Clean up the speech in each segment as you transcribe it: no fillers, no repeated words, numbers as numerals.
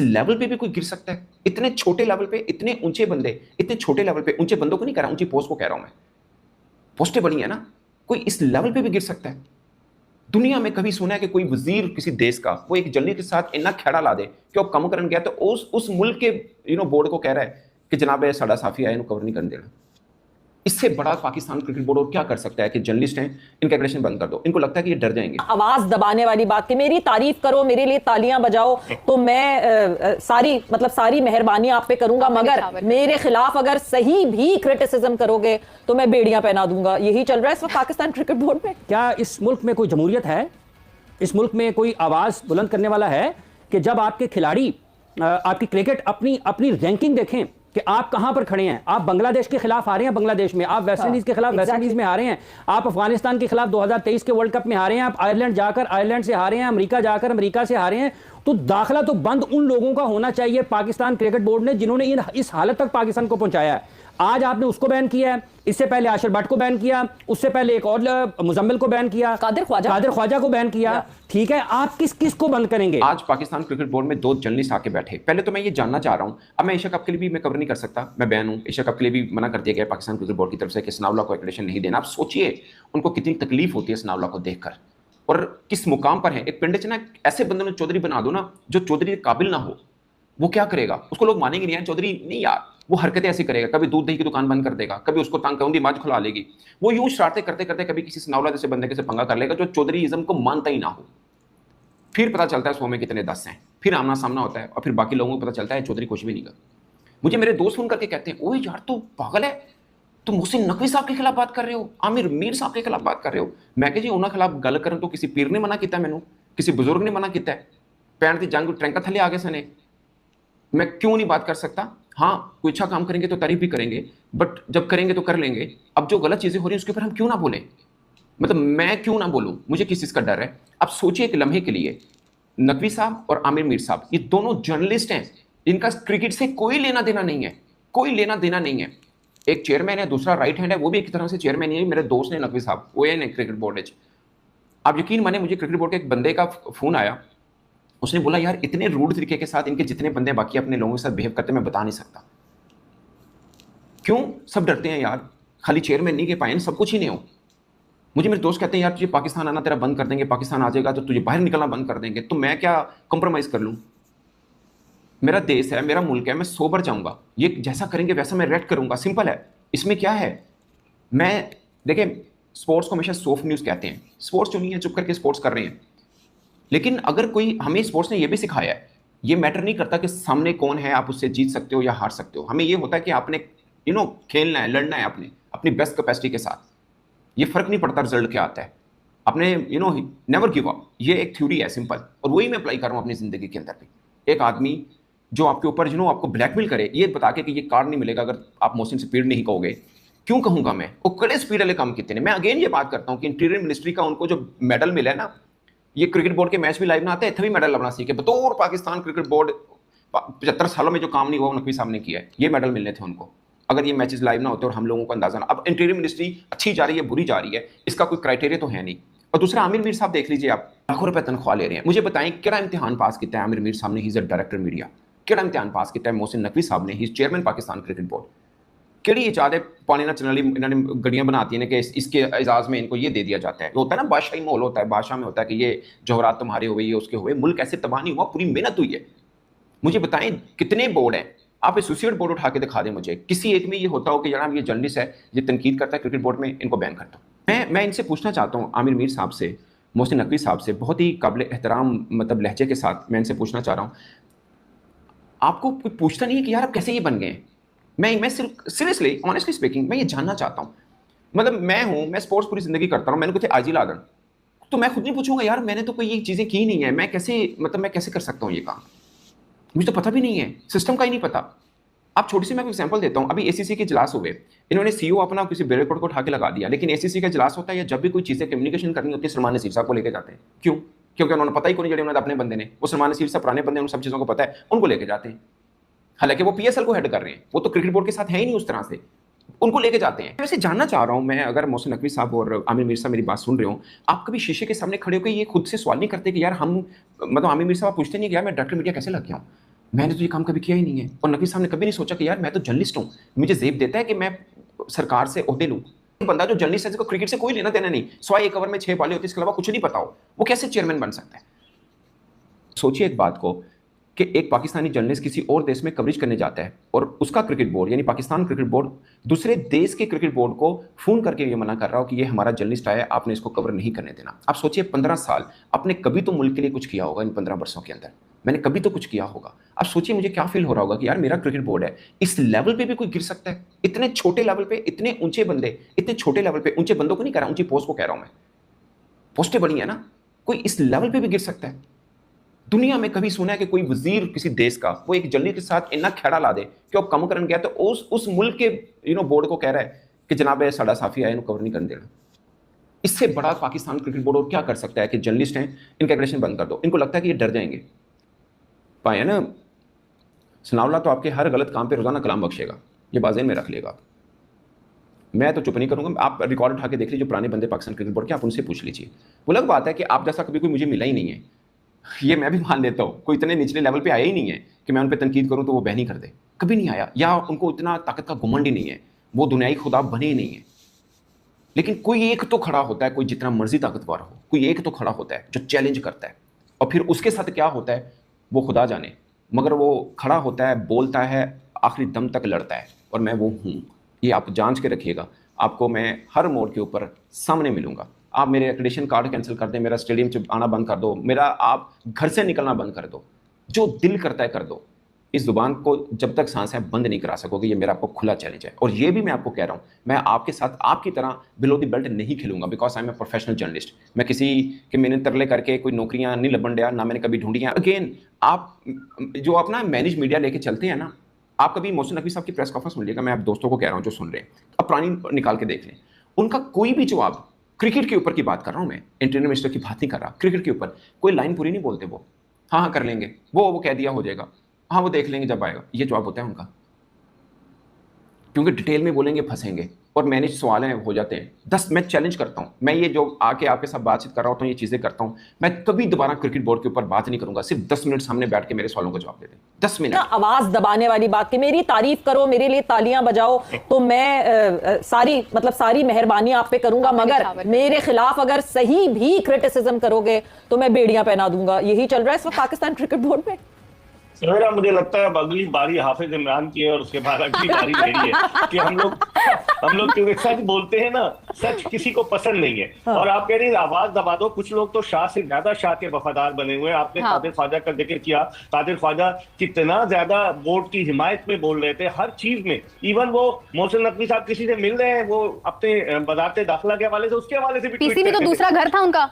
Level पे भी कोई गिर सकता है? इतने छोटे लेवल पे इतने ऊंचे बंदे, इतने छोटे लेवल पे ऊंचे बंदों को नहीं कह रहा, ऊंची पोस्ट को कह रहा हूं मैं। पोस्टें बड़ी है ना, कोई इस लेवल पे भी गिर सकता है? दुनिया में कभी सुना है कि कोई वजीर किसी देश का वो एक जर्नलिस्ट के साथ इतना खेड़ा ला दे कि वो कम करन गया तो उस मुल्क के बोर्ड को कह रहा है कि जनाब ये साडा साफी आया, कवर नहीं करने देना? इससे बड़ा पाकिस्तान क्रिकेट बोर्ड और क्या कर सकता है कि जर्नलिस्ट हैं, इनका एग्रेशन बंद कर दो। इनको लगता है कि ये डर जाएंगे। आवाज दबाने वाली बात कि मेरी तारीफ करो, मेरे लिए तालियां बजाओ, तो मैं सारी मेहरबानी आप पे करूंगा, मगर मेरे खिलाफ अगर सही भी क्रिटिसिज्म करोगे तो मैं बेड़ियां पहना दूंगा। यही चल रहा है इस वक्त पाकिस्तान क्रिकेट बोर्ड में। क्या इस मुल्क में कोई जमहूरियत है? इस मुल्क में कोई आवाज बुलंद करने वाला है कि जब आपके खिलाड़ी आपकी क्रिकेट अपनी रैंकिंग देखें कि आप कहां पर खड़े हैं? आप बांग्लादेश के खिलाफ हारे हैं बांग्लादेश में, आप वेस्ट इंडीज के खिलाफ वेस्ट इंडीज में हारे हैं, आप अफगानिस्तान के खिलाफ 2023 के वर्ल्ड कप में हारे हैं, आप आयरलैंड जाकर आयरलैंड से हारे हैं, अमेरिका जाकर अमेरिका से हारे हैं। तो दाखिला तो बंद उन लोगों का होना चाहिए पाकिस्तान क्रिकेट बोर्ड ने जिन्होंने इस हालत तक पाकिस्तान को पहुंचाया है। आज आपने उसको बैन किया है, इससे पहले आशिर भट्ट को बैन किया, उससे पहले एक और मुजम्मिल को बैन किया, कादिर ख्वाजा को बैन किया। ठीक है, आप किस को बंद करेंगे? आज पाकिस्तान क्रिकेट बोर्ड में 2 जर्नलिस्ट आके बैठे। पहले तो मैं ये जानना चाह रहा हूं, अब मैं एशिया कप के लिए भी मैं कवर नहीं कर सकता, मैं बैन हूं। एशिया कप के लिए भी मना कर दिया गया पाकिस्तान क्रिकेट बोर्ड की तरफ से कि सनाउल्लाह को एक्रेडिटेशन नहीं देना। आप सोचिए उनको कितनी तकलीफ होती है सनाउल्लाह को देखकर, और किस मुकाम पर है। एक पिंड च ना ऐसे बंदे ने चौधरी बना दो ना जो चौधरी के काबिल ना हो, वो क्या करेगा? उसको लोग मानेंगे नहीं यार चौधरी नहीं यार, वो हरकतें ऐसी करेगा, कभी दूध दही की दुकान बंद कर देगा, कभी उसको तंग करूंगी माज खुला लेगी, वो यूं शरारतें करते करते कभी किसी सनाउल्लाह जैसे बंदे के से पंगा कर लेगा जो चौधरीइज्म को मानता ही ना हो। फिर पता चलता है 100 में कितने 10 हैं, फिर आमना सामना होता है और फिर बाकी लोगों को पता चलता है चौधरी कुछ भी नहीं कर। मुझे मेरे दोस्त फोन करके कहते हैं, ओए यार तू पागल है, तुम मोहसिन नकवी साहब के खिलाफ बात कर रहे हो, आमिर मीर साहब के खिलाफ बात कर रहे हो। मैं कह जी उन्होंने खिलाफ गल करन तो किसी पीर ने मना किया मैनू, किसी बुजुर्ग ने मना किया है? पैण की जंग ट्रैंका थले आ गए सने, मैं क्यों नहीं बात कर सकता? हाँ, कोई अच्छा काम करेंगे तो तारीफ भी करेंगे, बट जब करेंगे तो कर लेंगे। अब जो गलत चीजें हो रही हैं उसके ऊपर हम क्यों ना बोलें? मतलब मैं क्यों ना बोलूं? मुझे किस चीज का डर है? अब सोचिए एक लम्हे के लिए, नकवी साहब और आमिर मीर साहब ये दोनों जर्नलिस्ट हैं, इनका क्रिकेट से कोई लेना देना नहीं है, कोई लेना देना नहीं है। एक चेयरमैन है, दूसरा राइट हैंड है, वो भी एक तरह से चेयरमैन ही है। मेरे दोस्त ने नकवी साहब, वो है क्रिकेट बोर्ड। आप यकीन माने मुझे क्रिकेट बोर्ड के एक बंदे का फोन आया, उसने बोला यार इतने रूड तरीके के साथ इनके जितने बंदे बाकी अपने लोगों के साथ बिहेव करते मैं बता नहीं सकता। क्यों सब डरते हैं यार? खाली चेयरमैन नहीं के पाए, सब कुछ ही नहीं हो। मुझे मेरे दोस्त कहते हैं यार तुझे पाकिस्तान आना तेरा बंद कर देंगे, पाकिस्तान आ जाएगा तो तुझे बाहर निकलना बंद कर देंगे, तो मैं क्या कॉम्प्रोमाइज कर लूँ? मेरा देश है, मेरा मुल्क है, मैं सोबर जाऊंगा, ये जैसा करेंगे वैसा मैं रेड करूंगा, सिंपल है। इसमें क्या है? मैं देखिए स्पोर्ट्स को हमेशा सॉफ्ट न्यूज़ कहते हैं, स्पोर्ट्स जो नहीं है चुप करके स्पोर्ट्स कर रहे हैं। लेकिन अगर कोई, हमें स्पोर्ट्स ने यह भी सिखाया है, ये मैटर नहीं करता कि सामने कौन है, आप उससे जीत सकते हो या हार सकते हो। हमें ये होता है कि आपने खेलना है, लड़ना है अपनी बेस्ट कैपेसिटी के साथ। ये फर्क नहीं पड़ता रिजल्ट क्या आता है, अपने नेवर गिव अप। ये एक थ्योरी है सिंपल, और वही मैं अप्लाई कर रहा हूँ अपनी जिंदगी के अंदर भी। एक आदमी जो आपके ऊपर आपको ब्लैकमेल करे, ये बता के कि ये कार्ड नहीं मिलेगा अगर आप मोहसिन से पीड़ नहीं कहोगे, क्यों कहूंगा मैं? वो कड़े स्पीड वाले काम कितने ने। मैं अगेन ये बात करता हूँ कि इंटीरियर मिनिस्ट्री का उनको जो मेडल मिला है ना, ये क्रिकेट बोर्ड के मैच भी लाइव ना आते हैं, इतना भी मेडल अपना सीखे बतौर पाकिस्तान क्रिकेट बोर्ड 75 सालों में जो काम नहीं हुआ नकवी साहब ने किया है, ये मेडल मिलने थे उनको अगर ये मैचेस लाइव ना होते और हम लोगों को अंदाजा ना। अब इंटीरियर मिनिस्ट्री अच्छी जा रही है बुरी जा रही है, इसका कोई क्राइटेरिया तो है नहीं। और दूसरा आमिर मीर साहब देख लीजिए, आप लाखों रुपए तनख्वाह ले रहे हैं। मुझे बताएं क्या इम्तिहान पास किया है आमिर मीर साहब ने? He is a director media. क्या इम्तिहान पास किया है मोहसिन नकवी साहब ने? He is chairman Pakistan cricket board. केड़ी इजाद है पानी ना चलने इन्होंने गड्डियां बनाती हैं कि इसके एजाज में इनको ये दे दिया जाता है। होता है ना बादशाही माहौल होता है, बादशाह में होता है कि ये जौहरात तुम्हारे हुए, ये उसके हुए। मुल्क ऐसे तबाह नहीं हुआ, पूरी मेहनत हुई है। मुझे बताएं कितने बोर्ड हैं? आप एसोसिएट बोर्ड उठा के दिखा दें मुझे, किसी एक में ये होता हो कि जनाब ये जर्नलिस्ट है, ये तनकीद करता है क्रिकेट बोर्ड में, इनको बैन कर दो। मैं इनसे पूछना चाहता हूँ, आमिर मीर साहब से, मोहसिन नकवी साहब से, बहुत ही काबिल एहतराम मतलब लहजे के साथ मैं इनसे पूछना चाह रहा हूँ, आपको कोई पूछता नहीं है कि यार आप कैसे ये बन गए? मैं सीरियसली ऑनेस्टली स्पीकिंग मैं ये जानना चाहता हूँ। मतलब मैं स्पोर्ट्स पूरी जिंदगी करता हूँ, मैंने कुछ आजी लादन, तो मैं खुद नहीं पूछूंगा यार मैंने तो कोई ये चीज़ें की नहीं है, मैं कैसे कर सकता हूँ ये काम? मुझे तो पता भी नहीं है, सिस्टम का ही नहीं पता। आप छोटी सी मैं एग्जांपल देता हूँ, अभी एसीसी के इजलास हुए, इन्होंने सीईओ अपना किसी बेड़े को उठा के लगा दिया, लेकिन एसीसी का इजलास होता है या जब भी कोई चीज़ें कम्युनिकेशन करनी होती है सलमान नसीर साहब को लेके जाते हैं। क्यों? क्योंकि उन्होंने पता ही को नहीं, जड़े उन्होंने अपने बंदे ने, वो सलमान नसीर साहब पुराने बंदे, उन सब चीज़ों को पता है, उनको लेके जाते हैं। हालांकि वो पीएसएल को हेड कर रहे हैं, वो तो क्रिकेट बोर्ड के साथ है ही नहीं उस तरह से, उनको लेके जाते हैं। वैसे जानना चाह रहा हूं मैं, अगर मोहसिन नकवी साहब और आमिर मीर साहब मेरी बात सुन रहे हो, आप कभी शीशे के सामने खड़े होकर ये खुद से सवाल नहीं करते कि यार हम, मतलब आमिर मीर साहब पूछते नहीं कि यार मैं डायरेक्टर मीडिया कैसे लग गया हूँ? मैंने तो ये काम कभी किया ही नहीं है। और नकवी साहब ने कभी नहीं सोचा कि यार मैं तो जर्नलिस्ट हूँ, मुझे जेब देता है कि मैं सरकार से ओहदे लूँ। बंदा जो जर्नलिस्ट है जिसको क्रिकेट से कोई लेना देना नहीं, 101 ओवर में 6 बॉलें होती है, इसके अलावा कुछ नहीं पता हो, वो कैसे चेयरमैन बन सकता है? सोचिए एक बात को कि एक पाकिस्तानी जर्नलिस्ट किसी और देश में कवरेज करने जाता है और उसका क्रिकेट बोर्ड यानी पाकिस्तान क्रिकेट बोर्ड दूसरे देश के क्रिकेट बोर्ड को फोन करके ये मना कर रहा हो कि ये हमारा जर्नलिस्ट आया है, आपने इसको कवर नहीं करने देना। आप सोचिए 15 साल आपने कभी तो मुल्क के लिए कुछ किया होगा, इन 15 वर्षों के अंदर मैंने कभी तो कुछ किया होगा। आप सोचिए मुझे क्या फील हो रहा होगा कि यार मेरा क्रिकेट बोर्ड है, इस लेवल पे भी कोई गिर सकता है? इतने छोटे लेवल पे इतने ऊंचे बंदे, इतने छोटे लेवल पे, ऊंचे बंदों को नहीं कह रहा, ऊंची पोस्ट को कह रहा हूं मैं, पोस्टें बड़ी है ना, कोई इस लेवल पे भी गिर सकता है? दुनिया में कभी सुना है कि कोई वजीर किसी देश का वो एक जर्नलिस्ट के साथ इतना खेड़ा ला दे कि वो कम करने गया तो उस मुल्क के बोर्ड को कह रहा है कि जनाब साडा साफी आया, कवर नहीं करने देना? इससे बड़ा पाकिस्तान क्रिकेट बोर्ड और क्या कर सकता है कि जर्नलिस्ट हैं इनका एग्रेशन बंद कर दो। इनको लगता है कि ये डर जाएंगे। पाए ना, सनाउल्लाह तो आपके हर गलत काम पे रोजाना कलाम बख्शेगा, ये बाज़ेन में रख लेगा। मैं तो चुप नहीं करूंगा। आप रिकॉर्ड उठा के देख लीजिए जो पुराने बंदे पाकिस्तान क्रिकेट बोर्ड के, आप उनसे पूछ लीजिए। वो अलग बात है कि आप जैसा कभी कोई मुझे मिला ही नहीं है, ये मैं भी मान लेता हूँ। कोई इतने निचले लेवल पे आया ही नहीं है कि मैं उन पर तनकीद करूँ तो वो बहनी कर दे, कभी नहीं आया। या उनको इतना ताकत का घुमंड ही नहीं है, वो दुनियाई खुदा बने ही नहीं है। लेकिन कोई एक तो खड़ा होता है, कोई जितना मर्जी ताकतवर हो, कोई एक तो खड़ा होता है जो चैलेंज करता है। और फिर उसके साथ क्या होता है वो खुदा जाने, मगर वो खड़ा होता है, बोलता है, आखिरी दम तक लड़ता है। और मैं वो हूँ, ये आप जांच के रखिएगा। आपको मैं हर मोड़ के ऊपर सामने मिलूंगा। आप मेरे एक्रेडिटेशन कार्ड कैंसिल कर दें, मेरा स्टेडियम से आना बंद कर दो, मेरा आप घर से निकलना बंद कर दो, जो दिल करता है कर दो। इस जुबान को जब तक सांस है बंद नहीं करा सकोगे। ये मेरा आपको खुला चैलेंज है। और ये भी मैं आपको कह रहा हूँ, मैं आपके साथ आपकी तरह बिलो द बेल्ट नहीं खेलूंगा, because I am a professional journalist. मैं किसी के मैंने तरले करके कोई नौकरियां नहीं लबन दिया, ना मैंने कभी ढूंढी हैं। अगेन आप जो अपना मैनेज मीडिया लेके चलते हैं ना, आप कभी मोहसिन नकवी साहब की प्रेस कॉन्फ्रेंस सुनिएगा। मैं आप दोस्तों को कह रहा हूँ जो सुन रहे हैं, अब पुरानी निकाल के देख लें, उनका कोई भी जवाब, क्रिकेट के ऊपर की बात कर रहा हूँ मैं, इंटरनेट मिनिस्टर की बात नहीं कर रहा, क्रिकेट के ऊपर कोई लाइन पूरी नहीं बोलते वो। हाँ हाँ कर लेंगे, वो कह दिया हो जाएगा, हाँ वो देख लेंगे जब आएगा, ये जवाब होता है उनका। क्योंकि डिटेल में बोलेंगे फंसेंगे और मैनेज सवाल हैं हो जाते हैं। 10 मैं चैलेंज करता हूं, मैं ये जो आके आपके साथ बातचीत कर रहा होता हूं, ये चीजें करता हूं, मैं कभी दोबारा क्रिकेट बोर्ड के ऊपर बात नहीं करूंगा। सिर्फ 10 मिनट सामने बैठ के मेरे सवालों का जवाब दे दें, 10 मिनट। आवाज दबाने वाली बात की मेरी तारीफ करो, मेरे लिए तालियां बजाओ, तो मैं सारी मेहरबानी आप पे करूंगा, मगर मेरे खिलाफ अगर सही भी क्रिटिसिज्म करोगे तो मैं बेड़ियां पहना दूंगा। यही चल रहा है इस वक्त पाकिस्तान क्रिकेट बोर्ड में। मेरा मुझे लगता है अगली बारी हाफिज इमरान की है और उसके बाद अगली बारी मेरी है कि हम लोग क्योंकि सच बोलते हैं ना, सच किसी को पसंद नहीं है। हाँ। और आप कह रहे हैं आवाज दबा दो, कुछ लोग तो शाह से ज्यादा शाह के वफादार बने हुए हैं। आपने हाँ। कादिर ख्वाजा का जिक्र किया, कादिर ख्वाजा कितना ज्यादा बोर्ड की हिमायत में बोल रहे थे हर चीज में। इवन वो मोहसिन नकवी साहब किसी से मिल रहे हैं, वो अपने वजारत दाखिला के हवाले से, उसके हवाले से भी पीसी में तो दूसरा घर था उनका।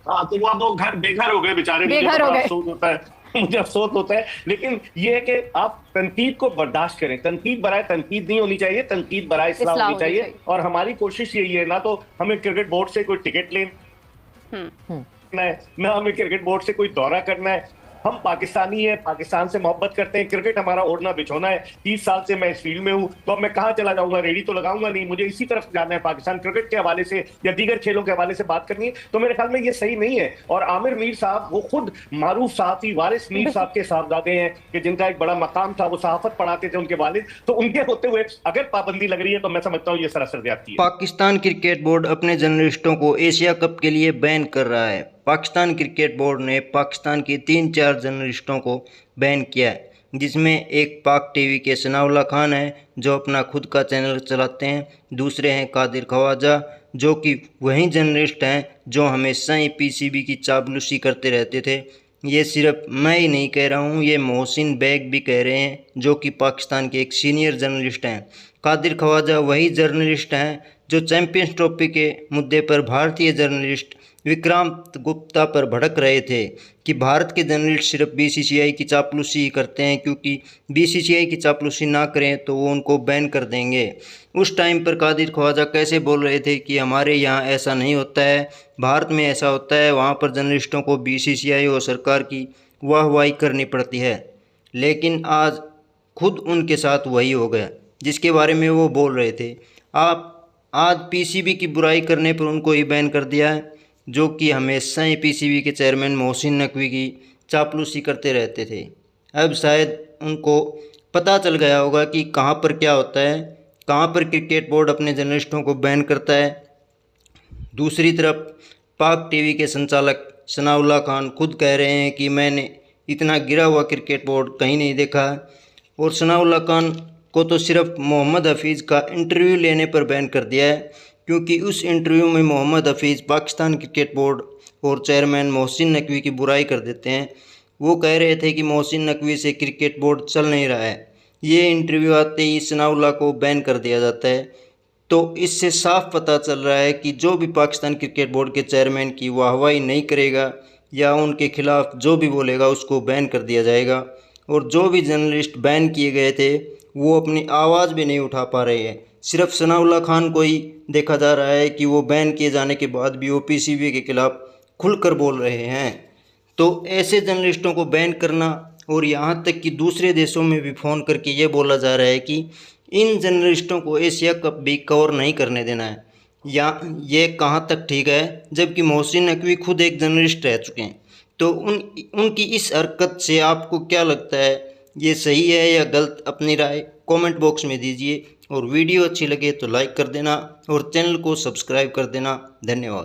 हाँ, तो वो घर बेघर हो गए बेचारे, बेघर हो गए, मुझे अफसोस होता है। लेकिन ये है कि आप तनकीद को बर्दाश्त करें, तनकीद बराए तनकीद नहीं होनी चाहिए, तनकीद बराए इस्लाह होनी चाहिए। और हमारी कोशिश यही है, ना तो हमें क्रिकेट बोर्ड से कोई टिकट लेना है, ना हमें क्रिकेट बोर्ड से कोई दौरा करना है। हम पाकिस्तानी हैं, पाकिस्तान से मोहब्बत करते हैं, क्रिकेट हमारा ओढ़ना बिछोना है। 30 साल से मैं इस फील्ड में हूं, तो अब मैं कहां चला जाऊंगा, रेडी तो लगाऊंगा नहीं, मुझे इसी तरफ जाना है। पाकिस्तान क्रिकेट के हवाले से या दीगर खेलों के हवाले से बात करनी है, तो मेरे ख्याल में ये सही नहीं है। और आमिर मीर साहब, वो खुद मारूफ सहाफी वारिस मीर साहब के साहबजादे हैं कि जिनका एक बड़ा मकाम था, वो सहाफत पढ़ाते थे उनके वालिद, तो उनके होते हुए अगर पाबंदी लग रही है तो मैं समझता हूँ ये सरासर ज्यादती है। पाकिस्तान क्रिकेट बोर्ड अपने जर्नलिस्टों को एशिया कप के लिए बैन कर रहा है। पाकिस्तान क्रिकेट बोर्ड ने पाकिस्तान के 3-4 जर्नलिस्टों को बैन किया है, जिसमें एक पाक टीवी के सनाउल्लाह खान है जो अपना खुद का चैनल चलाते हैं, दूसरे हैं कादिर ख्वाजा जो कि वही जर्नलिस्ट हैं जो हमेशा ही पीसीबी की चापलूसी करते रहते थे। ये सिर्फ मैं ही नहीं कह रहा हूँ, ये मोहसिन बेग भी कह रहे हैं जो कि पाकिस्तान के एक सीनियर जर्नलिस्ट हैं। कादिर ख्वाजा वही जर्नलिस्ट हैं जो चैंपियंस ट्रॉफी के मुद्दे पर भारतीय जर्नलिस्ट विक्रांत गुप्ता पर भड़क रहे थे कि भारत के जर्नलिस्ट सिर्फ बीसीसीआई की चापलूसी ही करते हैं, क्योंकि बीसीसीआई की चापलूसी ना करें तो वो उनको बैन कर देंगे। उस टाइम पर कादिर ख्वाजा कैसे बोल रहे थे कि हमारे यहाँ ऐसा नहीं होता है, भारत में ऐसा होता है, वहाँ पर जर्नलिस्टों को बीसीसीआई और सरकार की वाहवाही करनी पड़ती है। लेकिन आज खुद उनके साथ वही हो गया जिसके बारे में वो बोल रहे थे। आप आज पीसीबी की बुराई करने पर उनको ही बैन कर दिया है, जो कि हमेशा ही पीसीबी के चेयरमैन मोहसिन नकवी की चापलूसी करते रहते थे। अब शायद उनको पता चल गया होगा कि कहाँ पर क्या होता है, कहाँ पर क्रिकेट बोर्ड अपने जर्नलिस्टों को बैन करता है। दूसरी तरफ पाक टीवी के संचालक सनाउल्लाह खान खुद कह रहे हैं कि मैंने इतना गिरा हुआ क्रिकेट बोर्ड कहीं नहीं देखा, और सनाउल्लाह खान को तो सिर्फ मोहम्मद हफीज़ का इंटरव्यू लेने पर बैन कर दिया है, क्योंकि उस इंटरव्यू में मोहम्मद हफीज़ पाकिस्तान क्रिकेट बोर्ड और चेयरमैन मोहसिन नकवी की बुराई कर देते हैं। वो कह रहे थे कि मोहसिन नकवी से क्रिकेट बोर्ड चल नहीं रहा है। ये इंटरव्यू आते ही सनाउल्लाह को बैन कर दिया जाता है। तो इससे साफ पता चल रहा है कि जो भी पाकिस्तान क्रिकेट बोर्ड के चेयरमैन की वाहवाही नहीं करेगा या उनके खिलाफ जो भी बोलेगा उसको बैन कर दिया जाएगा। और जो भी जर्नलिस्ट बैन किए गए थे वो अपनी आवाज़ भी नहीं उठा पा रहे हैं। सिर्फ सनाउल्लाह खान को ही देखा जा रहा है कि वो बैन किए जाने के बाद भी वो पीसीबी के खिलाफ खुलकर बोल रहे हैं। तो ऐसे जर्नलिस्टों को बैन करना, और यहाँ तक कि दूसरे देशों में भी फ़ोन करके ये बोला जा रहा है कि इन जर्नलिस्टों को एशिया कप भी कवर नहीं करने देना है, या ये कहाँ तक ठीक है, जबकि मोहसिन नकवी खुद एक जर्नलिस्ट रह चुके हैं। तो उनकी इस हरकत से आपको क्या लगता है, ये सही है या गलत? अपनी राय कमेंट बॉक्स में दीजिए, और वीडियो अच्छी लगे तो लाइक कर देना और चैनल को सब्सक्राइब कर देना। धन्यवाद।